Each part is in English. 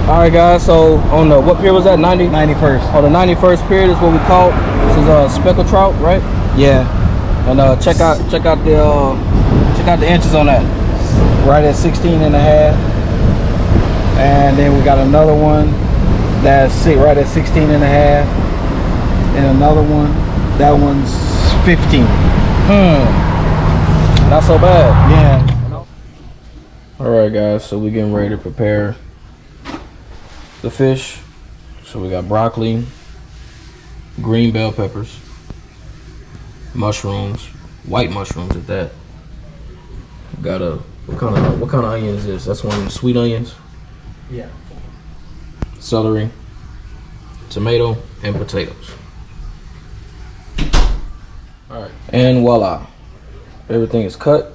All right, guys. So on the what pier was that? 90. 91st. On the 91st pier is what we call. This is speckled trout, right? Yeah. And check out the inches on that. Right at 16 and a half. And then we got another one that's right at 16 and a half. And another one, that one's 15. Not so bad. Yeah. All right, guys. So we're getting ready to prepare the fish. So we got broccoli, green bell peppers, mushrooms, white mushrooms at that. We got what kind of onion is this? That's one of them sweet onions. Yeah. Celery, tomato, and potatoes. All right, and voila, everything is cut.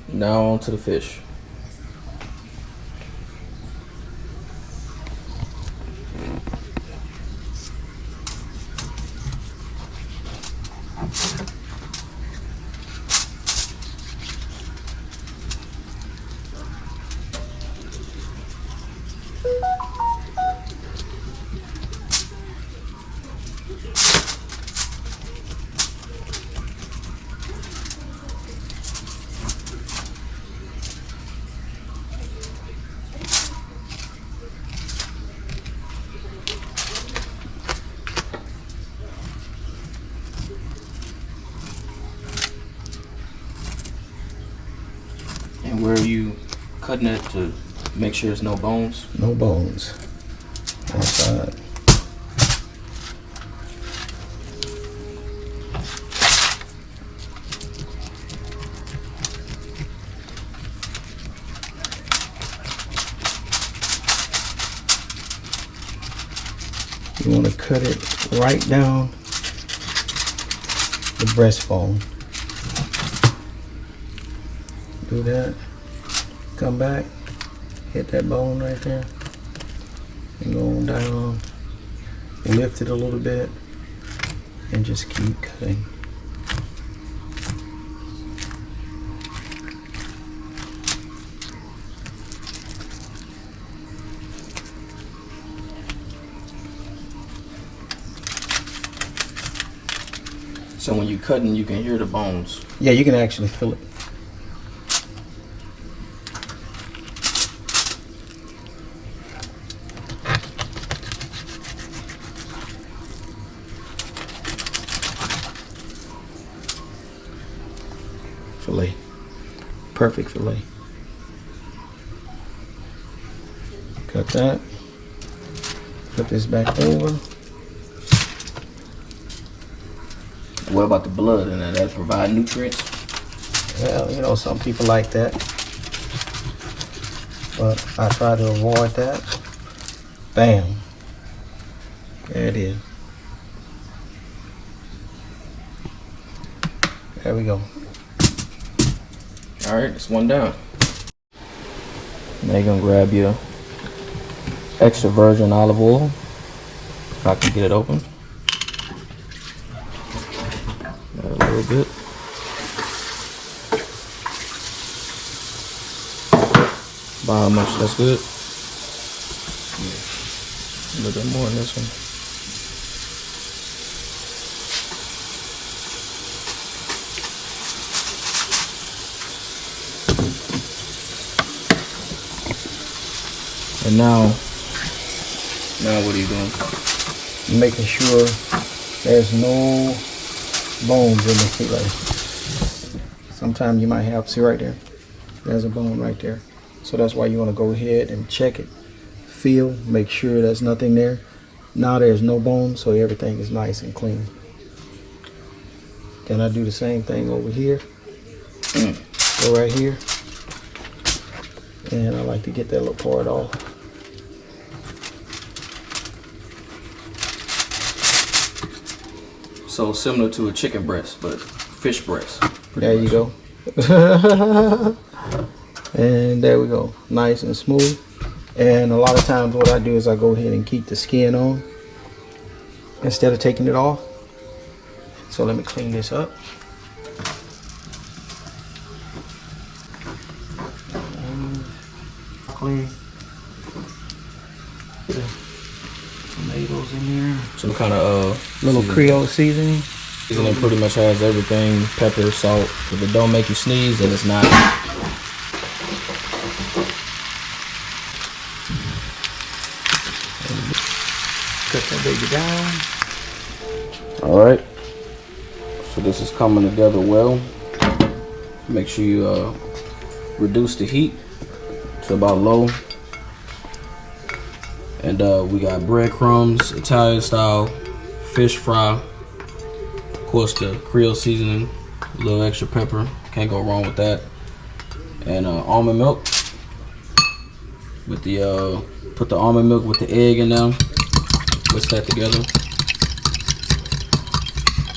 Now onto the fish. And where are you cutting it to make sure there's no bones? No bones. Outside. You want to cut it right down the breastbone. Do that. Come back. Hit that bone right there. And go on down. Lift it a little bit. And just keep cutting. So when you're cutting, you can hear the bones. Yeah, you can actually feel it. Fillet. Perfect fillet. Cut that. Flip this back over. What about the blood in that? That provide nutrients? Well, you know, some people like that. But I try to avoid that. Bam. There it is. There we go. All right, it's one down. Now you're gonna grab your extra virgin olive oil. If I can get it open. Add a little bit. About how much? That's good. Yeah. A little bit more in this one. And now what are you doing? Making sure there's no bones in the fillet. Sometimes you might have, see right there, there's a bone right there. So that's why you want to go ahead and check it, feel, make sure there's nothing there. Now there's no bone, so everything is nice and clean. Then I do the same thing over here. Go right here. And I like to get that little part off. So similar to a chicken breast, but fish breast. There you go. And there we go, nice and smooth. And a lot of times what I do is I go ahead and keep the skin on instead of taking it off. So let me clean this up. Broccoli. some kind of Little Creole seasoning. seasoning. Pretty much has everything: pepper, salt. If it don't make you sneeze, then it's not. Cut that baby down. All right. So this is coming together well. Make sure you reduce the heat to about low. And we got breadcrumbs, Italian style, fish fry, of course the Creole seasoning, a little extra pepper, can't go wrong with that. And almond milk. With the put the almond milk with the egg in there, mix that together.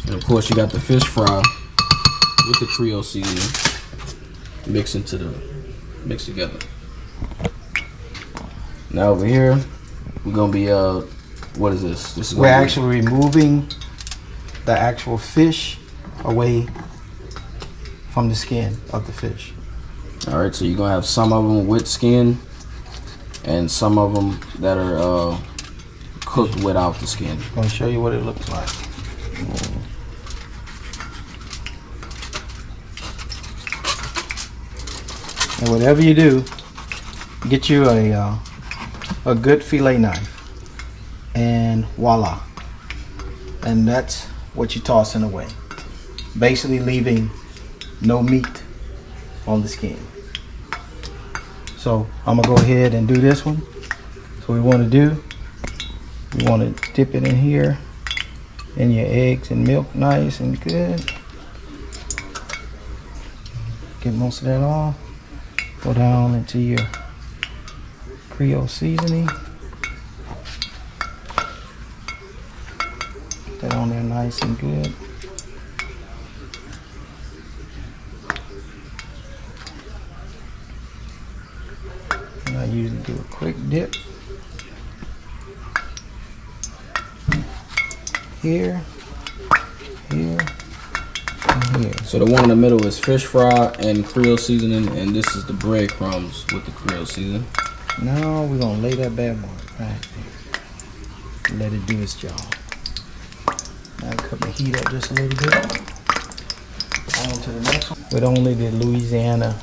And of course you got the fish fry with the Creole seasoning, mix together. Now over here, we're gonna be what is this? This is We're actually removing the actual fish away from the skin of the fish. All right, so you're gonna have some of them with skin, and some of them that are cooked without the skin. I'm gonna show you what it looks like. And whatever you do, get you a good fillet knife, and voila. And that's what you're tossing away. Basically leaving no meat on the skin. So I'm gonna go ahead and do this one. So we want to do, you want to dip it in here, in your eggs and milk, nice and good. Get most of that off. Go down into your Creole seasoning. Put that on there nice and good. And I usually do a quick dip. Here, here, and here. So the one in the middle is fish fry and Creole seasoning, and this is the breadcrumbs with the Creole seasoning. Now we're gonna lay that bad boy right there. Let it do its job. Now cut the heat up just a little bit. On to the next one. With only the Louisiana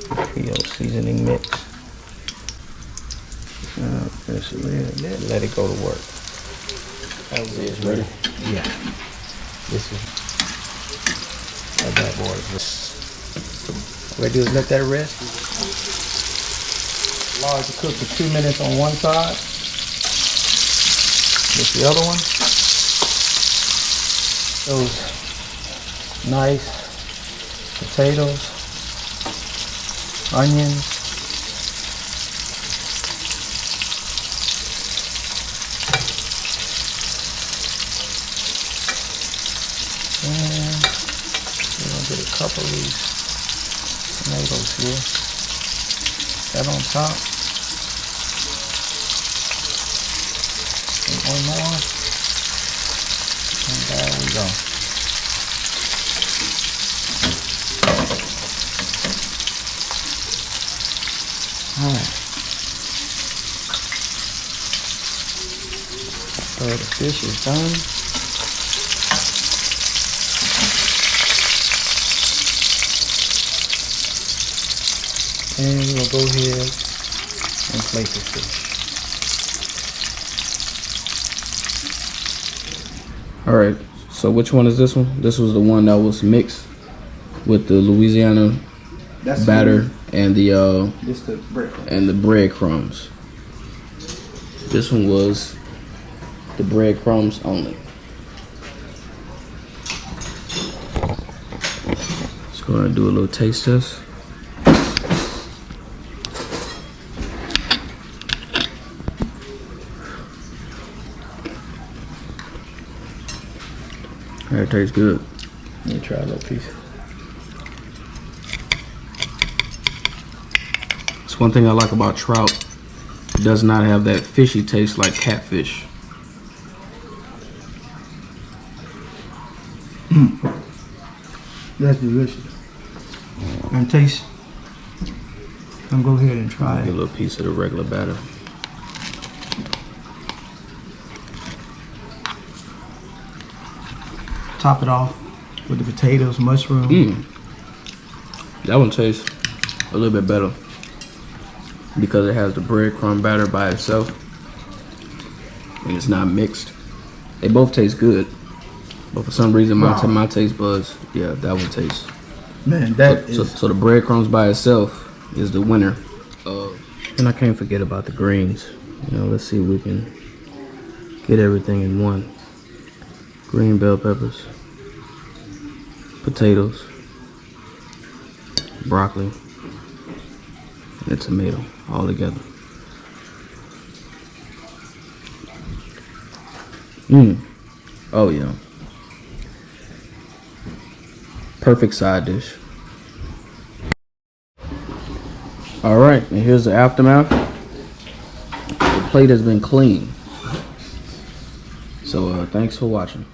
Creole seasoning mix. Just a little bit. Let it go to work. That was it. Ready? Yeah. This is that bad boy. What I do is let that rest. Allow it to cook for 2 minutes on one side. With the other one. Those nice potatoes, onions, and we're gonna get a couple of these tomatoes here. That on top. And one more. And there we go. Alright. So the fish is done. And we'll go ahead and plate the fish. Alright, so which one is this one? This was the one that was mixed with the Louisiana batter and the breadcrumbs. This one was the breadcrumbs only. Let's go ahead and do a little taste test. That tastes good. Let me try a little piece. It's one thing I like about trout. It does not have that fishy taste like catfish. That's delicious. And taste. I'm gonna go ahead and try Get it. a little piece of the regular batter. top it off with the potatoes, mushroom. That one tastes a little bit better because it has the breadcrumb batter by itself and it's not mixed. They both taste good, but for some reason my taste buds, yeah, that one tastes. Man, so the breadcrumbs by itself is the winner. And I can't forget about the greens. You know, let's see if we can get everything in one. Green bell peppers, potatoes, broccoli, and a tomato all together. Oh yeah. Perfect side dish. All right, and here's the aftermath. The plate has been cleaned. So thanks for watching.